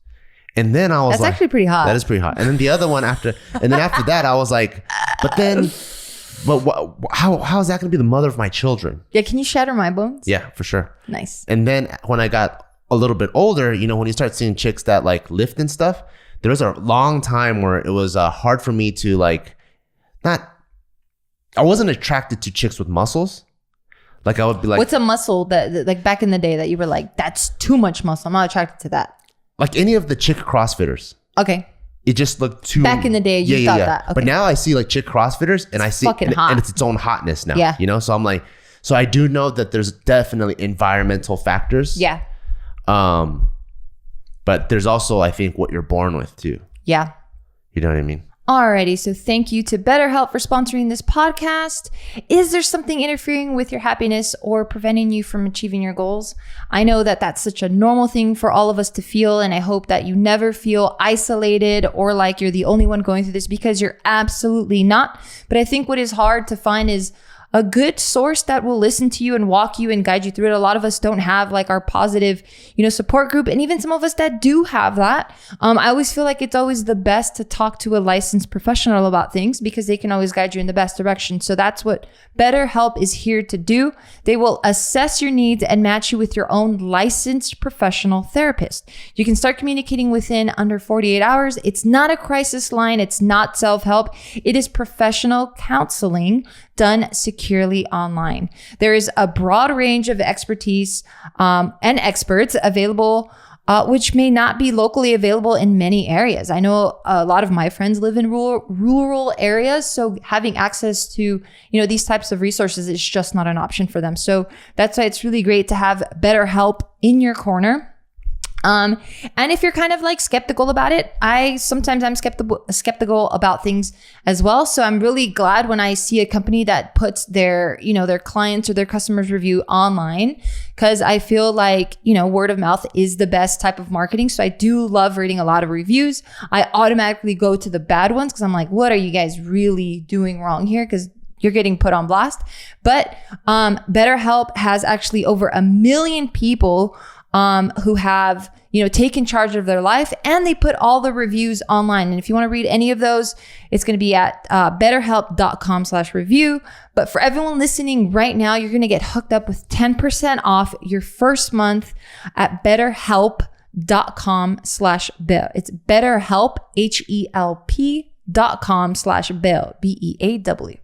And then I was that's like, actually pretty hot. That is pretty hot. And then the other one after that, I was like, but how is that going to be the mother of my children? Yeah, can you shatter my bones? Yeah, for sure. Nice. And then when I got a little bit older, you know, when you start seeing chicks that like lift and stuff, there was a long time where it was hard for me to like, I wasn't attracted to chicks with muscles. Like I would be like, what's a muscle that like back in the day that you were like, that's too much muscle, I'm not attracted to that? Like any of the chick CrossFitters. Okay. It just looked too. Back in the day, you thought that. Okay. But now I see like chick CrossFitters, and I see, fucking hot. and it's its own hotness now. Yeah. You know, so I'm like, so I do know that there's definitely environmental factors. Yeah. But there's also, I think, what you're born with too. Yeah. You know what I mean? Alrighty, so thank you to BetterHelp for sponsoring this podcast. Is there something interfering with your happiness or preventing you from achieving your goals? I know that that's such a normal thing for all of us to feel, and I hope that you never feel isolated or like you're the only one going through this, because you're absolutely not. But I think what is hard to find is a good source that will listen to you and walk you and guide you through it. A lot of us don't have like our positive, support group. And even some of us that do have that, I always feel like it's always the best to talk to a licensed professional about things, because they can always guide you in the best direction. So that's what BetterHelp is here to do. They will assess your needs and match you with your own licensed professional therapist. You can start communicating within under 48 hours. It's not a crisis line. It's not self-help. It is professional counseling done securely online. There is a broad range of expertise and experts available, which may not be locally available in many areas. I know a lot of my friends live in rural areas, so having access to these types of resources is just not an option for them. So that's why it's really great to have BetterHelp in your corner. And if you're kind of like skeptical about it, I'm skeptical about things as well. So I'm really glad when I see a company that puts their clients or their customers review online, because I feel like, word of mouth is the best type of marketing. So I do love reading a lot of reviews. I automatically go to the bad ones because I'm like, what are you guys really doing wrong here? Because you're getting put on blast. But BetterHelp has actually over 1 million people who have, taken charge of their life, and they put all the reviews online. And if you want to read any of those, it's going to be at betterhelp.com/review. But for everyone listening right now, you're going to get hooked up with 10% off your first month at betterhelp.com/Bill. It's BetterHelp, HELP.com/Bill, BEAW.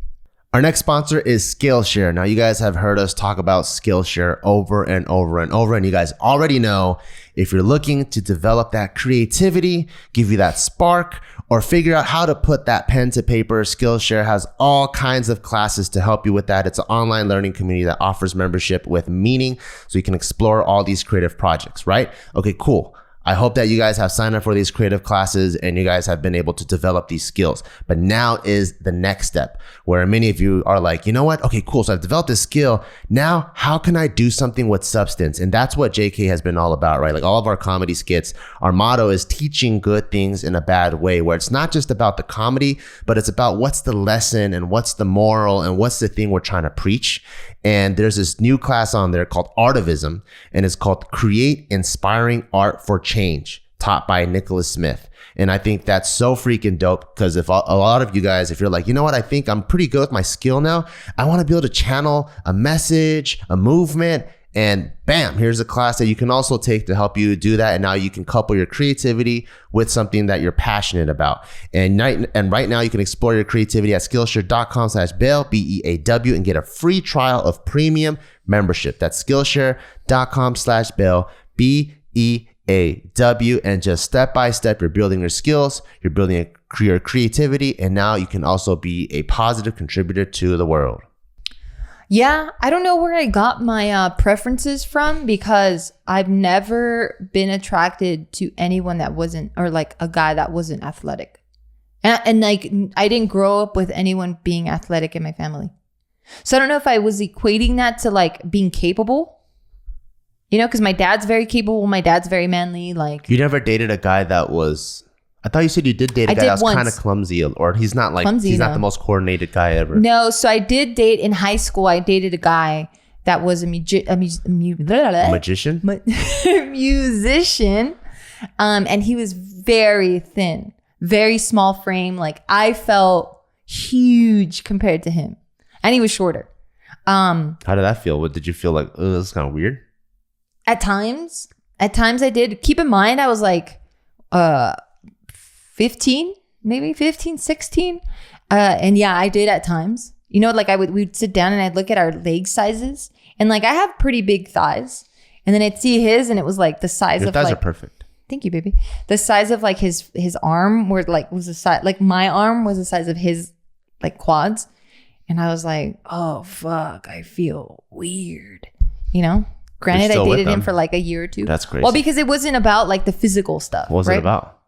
Our next sponsor is Skillshare. Now, you guys have heard us talk about Skillshare over and over and over, and you guys already know if you're looking to develop that creativity, give you that spark, or figure out how to put that pen to paper, Skillshare has all kinds of classes to help you with that. It's an online learning community that offers membership with meaning so you can explore all these creative projects, right? Okay, cool. I hope that you guys have signed up for these creative classes and you guys have been able to develop these skills. But now is the next step where many of you are like, you know what? Okay, cool. So I've developed this skill. Now, how can I do something with substance? And that's what JK has been all about, right? Like all of our comedy skits, our motto is teaching good things in a bad way, where it's not just about the comedy, but it's about what's the lesson and what's the moral and what's the thing we're trying to preach. And there's this new class on there called Artivism, and it's called Create Inspiring Art for Change, taught by Nicholas Smith. And I think that's so freaking dope, because if a lot of you guys, if you're like, you know what, I think I'm pretty good with my skill now, I want to be able to channel a message, a movement, and bam, here's a class that you can also take to help you do that. And now you can couple your creativity with something that you're passionate about. And right now you can explore your creativity at Skillshare.com/Beal, BEAW, and get a free trial of premium membership. That's Skillshare.com/Beal, BEAW. And just step by step, you're building your skills, you're building your creativity, and now you can also be a positive contributor to the world. Yeah, I don't know where I got my preferences from, because I've never been attracted to anyone that wasn't, or like a guy that wasn't athletic. And like, I didn't grow up with anyone being athletic in my family. So I don't know if I was equating that to like being capable, you know, because my dad's very capable. My dad's very manly. Like, you never dated a guy that was... I thought you said you did date a guy that was kind of clumsy, or he's not like clumsy, he's not the most coordinated guy ever. No, so I did date in high school. I dated a guy that was a magician, musician, and he was very thin, very small frame. Like, I felt huge compared to him, and he was shorter. How did that feel? What did you feel like? Oh, this is kind of weird. At times I did. Keep in mind, I was like, 15, 16. And yeah, I did at times. You know, like we'd sit down and I'd look at our leg sizes, and like I have pretty big thighs, and then I'd see his, and it was like the size of, thighs like, are perfect. Thank you, baby. The size of like his arm, where like was the size, like my arm was the size of his like quads. And I was like, oh fuck, I feel weird. You know? Granted, I dated him for like a year or two. That's crazy. Well, because it wasn't about like the physical stuff. What was it about?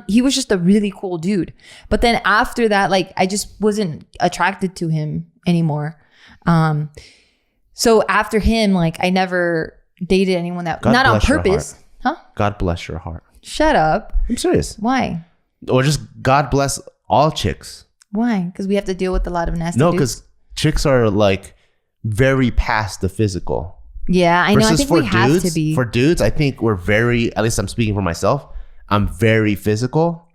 He was just a really cool dude. But then after that, like, I just wasn't attracted to him anymore. So after him, like, I never dated anyone that, not on purpose. Huh? God bless your heart. Shut up. I'm serious. Why? Or just God bless all chicks. Why? Because we have to deal with a lot of nasty No, dudes? because chicks are like very past the physical. Yeah, I know. I think we have to be. For dudes, I think we're very, at least I'm speaking for myself, I'm very physical.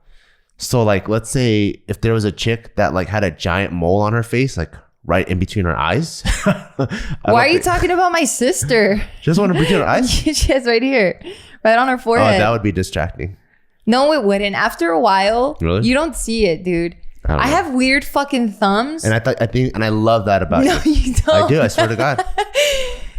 So like, let's say if there was a chick that like had a giant mole on her face, like right in between her eyes. Why are you talking about my sister? Just want to between her eyes? She has right here, right on her forehead. Oh, that would be distracting. No, it wouldn't. After a while, really? You don't see it, dude. I have weird fucking thumbs. And I think, and I love that about you. No, you don't. I do. I swear to God.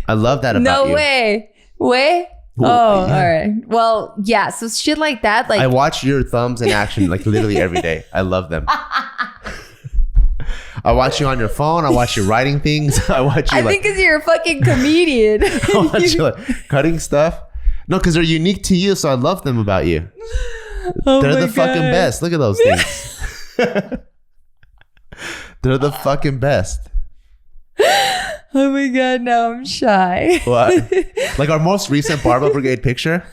I love that about you. No way. Wait. Oh, all right. Well, yeah. So shit like that. Like, I watch your thumbs in action like literally every day. I love them. I watch you on your phone. I watch you writing things. I watch you. I think because you're a fucking comedian. I watch you like cutting stuff. No, because they're unique to you. So I love them about you. Oh, they're the God. fucking best. Look at those things. They're the fucking best. Oh my God, now I'm shy. What? Like our most recent Barbell Brigade picture,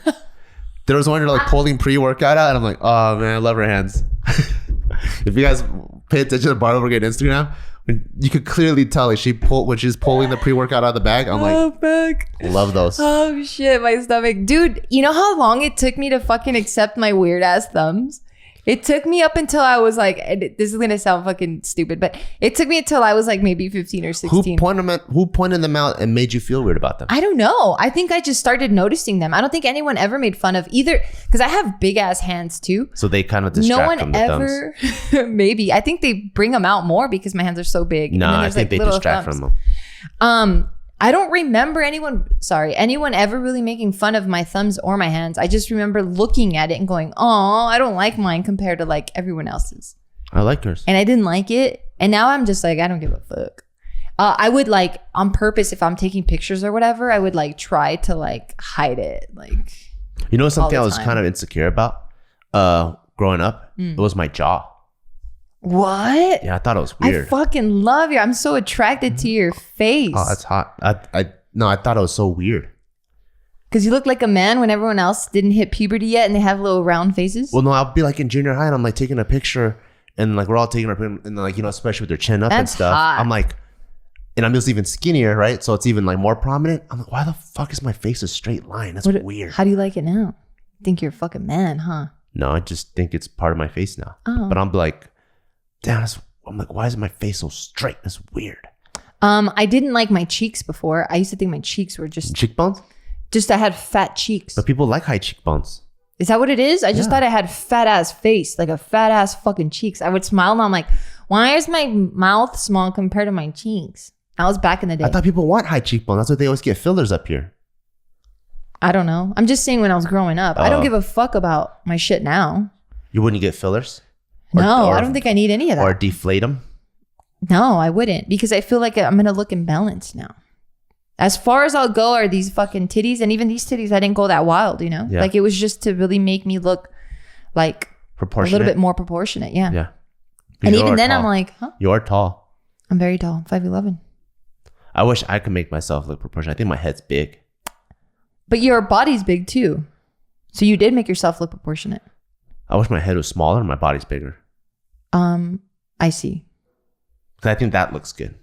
there was one you're like pulling pre-workout out, and I'm like, oh man, I love her hands. If you guys pay attention to Barbell Brigade Instagram, you could clearly tell like when she's pulling the pre-workout out of the bag. I'm like, oh fuck, love those. Oh shit, my stomach. Dude, you know how long it took me to fucking accept my weird ass thumbs? It took me up until I was like, and this is going to sound fucking stupid, but it took me until I was like maybe 15 or 16. Who pointed them out and made you feel weird about them? I don't know. I think I just started noticing them. I don't think anyone ever made fun of either, because I have big ass hands too. So they kind of distract no one from the ever, maybe. I think they bring them out more because my hands are so big. No, I think they distract from them. I don't remember anyone ever really making fun of my thumbs or my hands. I just remember looking at it and going, oh, I don't like mine compared to like everyone else's. I like yours. And I didn't like it. And now I'm just like, I don't give a fuck. I would like on purpose, if I'm taking pictures or whatever, I would like try to like hide it. Like, you know, something I was kind of insecure about growing up? It was my jaw. What? Yeah, I thought it was weird. I fucking love you. I'm so attracted to your face. Oh, that's hot. I thought it was so weird. Because you look like a man when everyone else didn't hit puberty yet and they have little round faces. Well, no, I'll be like in junior high and I'm like taking a picture and like we're all taking our picture and like, you know, especially with their chin up and stuff. Hot. I'm like, and I'm just even skinnier, right? So it's even like more prominent. I'm like, why the fuck is my face a straight line? That's weird. How do you like it now? Think you're a fucking man, huh? No, I just think it's part of my face now. Oh. But I'm like, damn, I'm like, why is my face so straight? That's weird. I didn't like my cheeks before. I used to think my cheeks were just cheekbones. I had fat cheeks. But people like high cheekbones. Is that what it is? I just thought I had fat ass face, like a fat ass fucking cheeks. I would smile and I'm like, why is my mouth small compared to my cheeks? That was back in the day. I thought people want high cheekbones. That's why they always get fillers up here. I don't know. I'm just saying when I was growing up. I don't give a fuck about my shit now. You wouldn't get fillers? No, I don't think I need any of that. Or deflate them? No, I wouldn't, because I feel like I'm going to look imbalanced now. As far as I'll go are these fucking titties, and even these titties, I didn't go that wild, you know? Yeah. Like it was just to really make me look like a little bit more proportionate. Yeah. Yeah. And even then I'm like, huh? You're tall. I'm very tall, 5'11". I wish I could make myself look proportionate. I think my head's big. But your body's big too. So you did make yourself look proportionate. I wish my head was smaller and my body's bigger. I see. Because I think that looks good.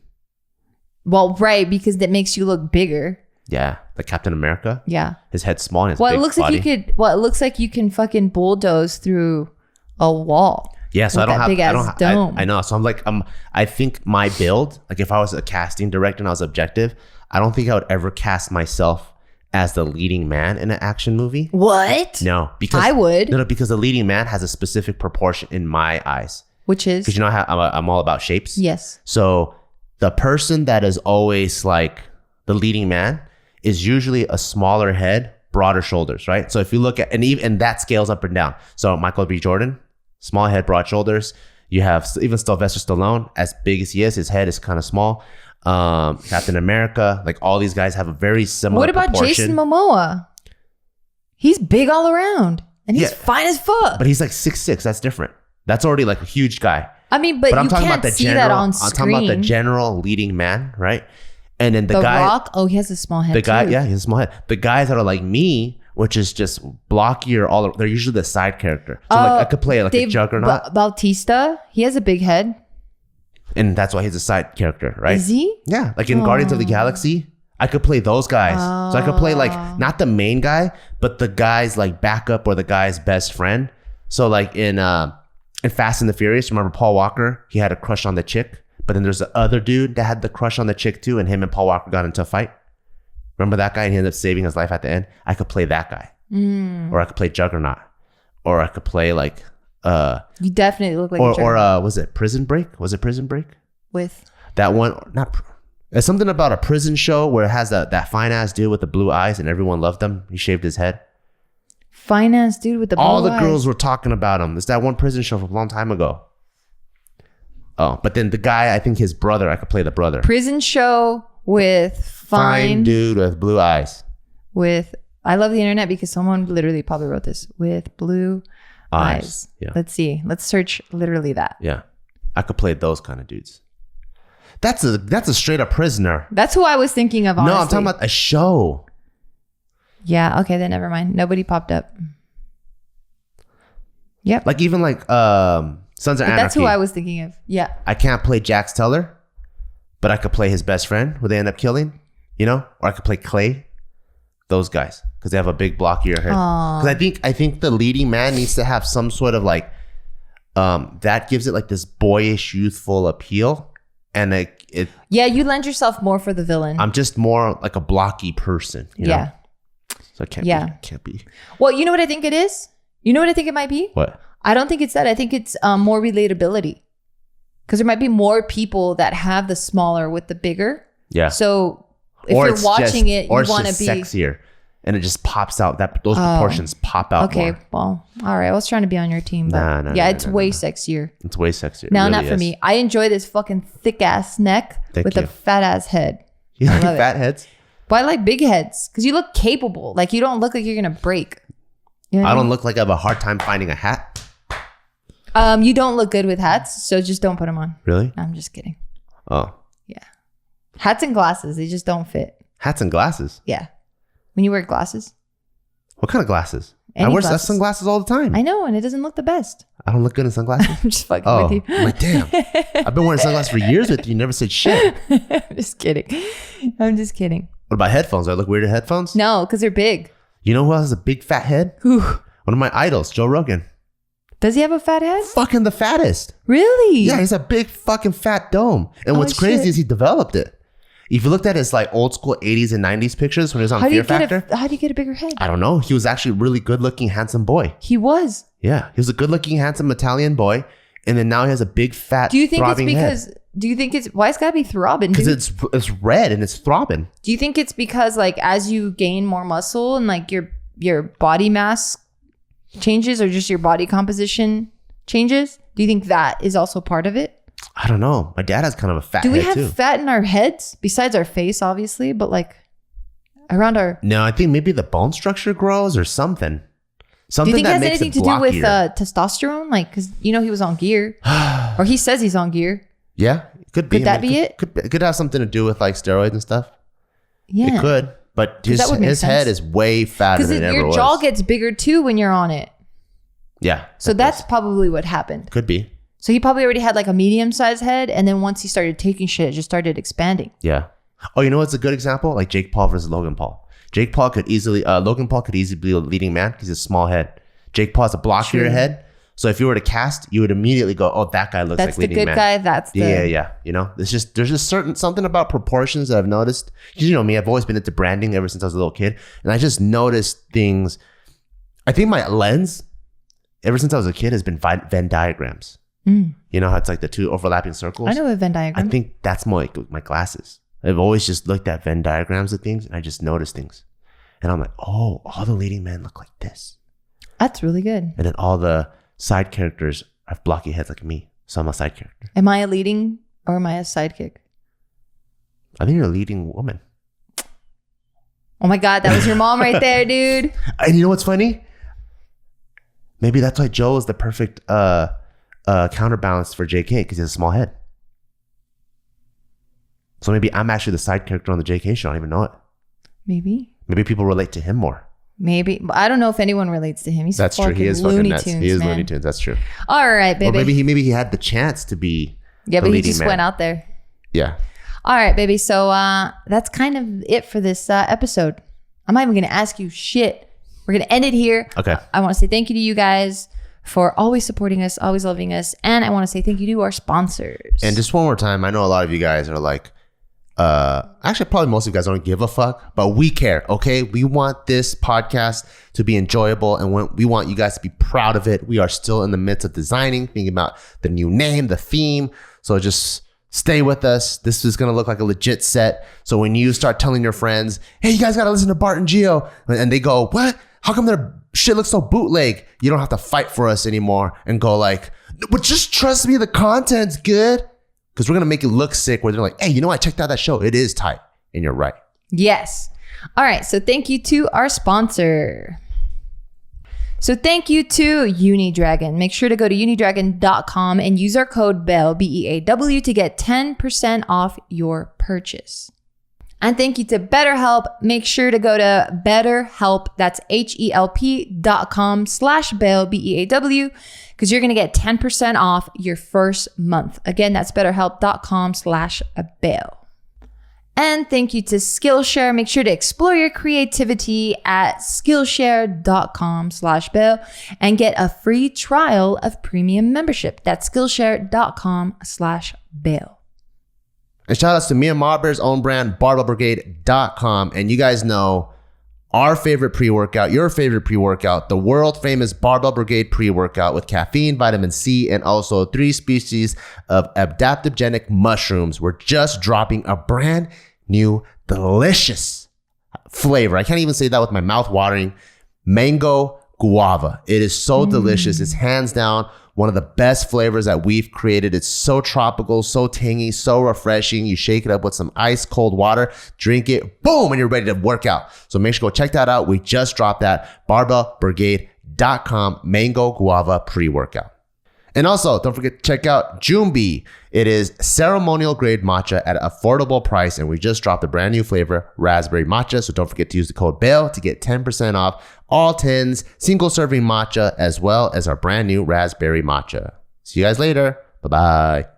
Well, right, because that makes you look bigger. Yeah, like Captain America. Yeah. His head's small and his well, big it looks body. like you could. Well, it looks like you can fucking bulldoze through a wall. Yeah, so I don't have big ass dome. I know. So I'm like, I think my build, like if I was a casting director and I was objective, I don't think I would ever cast myself as the leading man in an action movie. What? No, because I would. No, because the leading man has a specific proportion in my eyes. Which is? Because you know how I'm all about shapes. Yes. So the person that is always like the leading man is usually a smaller head, broader shoulders, right? So if you look at, and that scales up and down. So Michael B. Jordan, small head, broad shoulders. You have even Sylvester Stallone, as big as he is, his head is kind of small. Captain America, like all these guys have a very similar What about proportion. Jason Momoa? He's big all around and he's fine as fuck. But he's like 6'6". That's different. That's already like a huge guy. I mean, but I'm you talking can't about the see general, that on screen. I'm talking about the general leading man, right? And then the guy, Rock, oh, he has a small head. The guy, too. yeah, he has a small head. The guys that are like me, which is just blockier, they're usually the side character. So like I could play like a juggernaut. Bautista, he has a big head. And that's why he's a side character, right? Is he? Yeah, like in Guardians of the Galaxy, I could play those guys. So I could play like not the main guy, but the guy's like backup or the guy's best friend. So like in Fast and the Furious, remember Paul Walker? He had a crush on the chick, but then there's the other dude that had the crush on the chick too, and him and Paul Walker got into a fight. Remember that guy? And he ended up saving his life at the end. I could play that guy, or I could play Juggernaut, or I could play like. You definitely look like. Or was it Prison Break? Was it Prison Break? With that one, not. It's something about a prison show where it has that fine ass dude with the blue eyes, and everyone loved him. He shaved his head. Fine ass dude with the blue eyes. All the girls were talking about him. It's that one prison show from a long time ago. Oh, but then the guy, I think his brother, I could play the brother. Prison show with fine dude with blue eyes. With, I love the internet because someone literally probably wrote this. With blue eyes. Yeah. Let's see. Let's search literally that. Yeah. I could play those kind of dudes. That's a straight up prisoner. That's who I was thinking of, honestly. No, I'm talking about a show. Yeah, okay, then never mind. Nobody popped up. Yep. Like even like Sons of Anarchy. That's who I was thinking of. Yeah. I can't play Jax Teller, but I could play his best friend who they end up killing, you know? Or I could play Clay. Those guys, because they have a big blockier head. Because I think the leading man needs to have some sort of like that gives it like this boyish, youthful appeal. And yeah, you lend yourself more for the villain. I'm just more like a blocky person. You know? So it can't be. Well, you know what I think it is? You know what I think it might be? What? I don't think it's that. I think it's more relatability. Because there might be more people that have the smaller with the bigger. Yeah. So if you're watching it, you want to be sexier. And it just pops out. Those proportions pop out more. Okay, well, all right. I was trying to be on your team. But it's way sexier. It's way sexier. No, really not for me. I enjoy this fucking thick-ass neck with a fat-ass head. You like fat heads? But I like big heads. Because you look capable. Like, you don't look like you're going to break. You know I don't look like I have a hard time finding a hat. You don't look good with hats, so just don't put them on. Really? No, I'm just kidding. Oh. Yeah. Hats and glasses, they just don't fit. Hats and glasses? Yeah. When you wear glasses. What kind of glasses? I wear sunglasses all the time. I know, and it doesn't look the best. I don't look good in sunglasses? I'm just fucking with you. I'm like, damn. I've been wearing sunglasses for years with you. You never said shit. I'm just kidding. What about headphones? Do I look weird in headphones? No, because they're big. You know who else has a big fat head? Who? One of my idols, Joe Rogan. Does he have a fat head? Fucking the fattest. Really? Yeah, he's a big fucking fat dome. And what's crazy is he developed it. If you looked at his like old school 80s and 90s pictures when he was on Fear Factor. How do you get a bigger head? I don't know. He was actually a really good looking, handsome boy. He was. Yeah. He was a good looking, handsome Italian boy. And then now he has a big fat throbbing head. Do you think it's why it's gotta be throbbing? Because it's red and it's throbbing. Do you think it's because like as you gain more muscle and like your body mass changes or just your body composition changes? Do you think that is also part of it? I don't know. My dad has kind of a fat head too. Do we have fat in our heads besides our face, obviously, but like around our? No, I think maybe the bone structure grows or something. Something do you think that it has anything to do with testosterone? Like, because you know he was on gear, or he says he's on gear. Yeah, it could be. Could that be it? It could have something to do with like steroids and stuff. Yeah, it could. But his head is way fatter than it ever was. Because your jaw gets bigger too when you're on it. Yeah. So that's probably what happened. Could be. So he probably already had like a medium-sized head, and then once he started taking shit, it just started expanding. Yeah. Oh, you know what's a good example? Like Jake Paul versus Logan Paul. Logan Paul could easily be a leading man because he's a small head. Jake Paul has a blockier head. So if you were to cast, you would immediately go, oh, that guy looks like leading man. That's the good guy. Yeah. You know, there's just something about proportions that I've noticed. You know me, I've always been into branding ever since I was a little kid. And I just noticed things. I think my lens, ever since I was a kid, has been Venn diagrams. You know how it's like the two overlapping circles? I know a Venn diagram. I think that's my glasses. I've always just looked at Venn diagrams of things and I just noticed things. And I'm like, oh, all the leading men look like this. That's really good. And then all the side characters have blocky heads like me. So I'm a side character. Am I a leading or am I a sidekick? I think you're a leading woman. Oh my God, that was your mom right there, dude. And you know what's funny? Maybe that's why Joe is the perfect counterbalance for JK because he has a small head. So maybe I'm actually the side character on the JK show. I don't even know it. Maybe people relate to him more. Maybe. I don't know if anyone relates to him. He's that's true. He is fucking nuts. He is Looney Tunes. That's true. All right, baby. Or maybe he had the chance to be. Yeah, but he just went out there. Yeah. All right, baby. So that's kind of it for this episode. I'm not even going to ask you shit. We're going to end it here. Okay. I want to say thank you to you guys for always supporting us, always loving us. And I want to say thank you to our sponsors. And just one more time, I know a lot of you guys are like, actually probably most of you guys don't give a fuck, but we care, okay? We want this podcast to be enjoyable and we want you guys to be proud of it. We are still in the midst of designing, thinking about the new name, the theme. So just stay with us. This is going to look like a legit set. So when you start telling your friends, hey, you guys got to listen to Bart and Gio, and they go, what? How come their shit looks so bootleg? You don't have to fight for us anymore and go like, but just trust me, the content's good. Because we're going to make it look sick where they're like, hey, you know, I checked out that show. It is tight. And you're right. Yes. All right. So thank you to our sponsor. So thank you to Unidragon. Make sure to go to unidragon.com and use our code BEAW, BEAW, to get 10% off your purchase. And thank you to BetterHelp. Make sure to go to BetterHelp. That's HELP.com/BEAW, BEAW, because you're going to get 10% off your first month. Again, that's BetterHelp.com/BEAW. And thank you to Skillshare. Make sure to explore your creativity at Skillshare.com/Bell and get a free trial of premium membership. That's Skillshare.com/Bell. And shout outs to Mia Marber's own brand, BarbellBrigade.com. And you guys know our favorite pre-workout, your favorite pre-workout, the world famous Barbell Brigade pre-workout with caffeine, vitamin C, and also 3 species of adaptogenic mushrooms. We're just dropping a brand new, delicious flavor. I can't even say that with my mouth watering. Mango guava. It is so delicious. It's hands down one of the best flavors that we've created. It's so tropical, so tangy, so refreshing. You shake it up with some ice cold water, drink it, boom, and you're ready to work out. So make sure to go check that out. We just dropped that. BarbellBrigade.com Mango Guava pre-workout. And also, don't forget to check out Joombi. It is ceremonial grade matcha at an affordable price, and we just dropped a brand new flavor, raspberry matcha. So don't forget to use the code BALE to get 10% off all tins, single serving matcha, as well as our brand new raspberry matcha. See you guys later. Bye-bye.